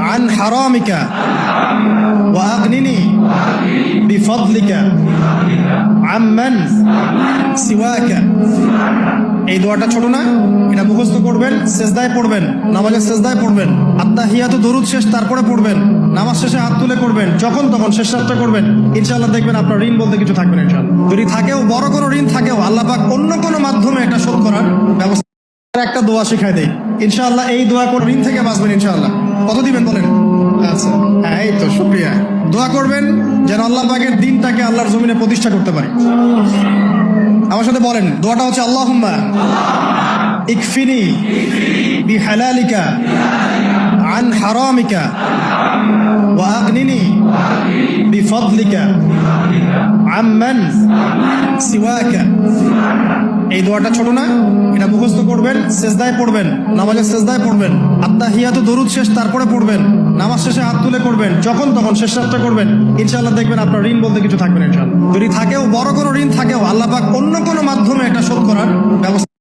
عن حرامك وأغنني بفضلك عمن سواك। এই দোয়াটা ছোট না, এটা মুখস্থ করবেন, সেজদায় পড়বেন, নামাজের সেজদায় পড়বেন, আত্তাহিয়াতু দরুদ শেষ তারপরে পড়বেন, নামাজ শেষে হাত তুলে করবেন, যখন তখন শেষ রাতটা করবেন। ইনশাআল্লাহ দেখবেন আপনার ঋণ বলতে কিছু থাকবে না ইনশাআল্লাহ। যদি থাকেও, বড় কোনো ঋণ থাকেও, আল্লাহ পাক অন্য কোনো মাধ্যমে এটা শোধ করার ব্যবস্থা। একটা দোয়া শিখাই দেই ইনশাআল্লাহ, এই দোয়া করে ঋণ থেকে বাঁচবেন ইনশাআল্লাহ। কত দিবেন বলেন? আচ্ছা হ্যাঁ, এই তো শুকরিয়া। দোয়া করবেন যেন আল্লাহ পাকের দিনটাকে আল্লাহর জমিনে প্রতিষ্ঠা করতে পারে। আমার সাথে বলেন, দোয়াটা হচ্ছে আল্লাহুম্মা ইকফিনি বিহালালিকা আন হারামিকা ওয়া আগনিনি বিফদলিকা আম্মান সিওয়াকা। এই দোয়াটা ছোট না, এটা মুখস্থ করবেন, সেজদায় পড়বেন, নামাজের সেজদায় পড়বেন, আত্তাহিয়াতু দরুদ শেষ তারপরে পড়বেন, নামাজ শেষে হাত তুলে করবেন, যখন তখন শেষ রাতটা করবেন। ইনশাআল্লাহ দেখবেন আপনার ঋণ বলতে কিছু থাকবে না ইনশাআল্লাহ। যদি থাকেও, বড় কোনো ঋণ থাকেও, আল্লাহ পাক অন্য কোনো মাধ্যমে এটা শোধ করার ব্যবস্থা।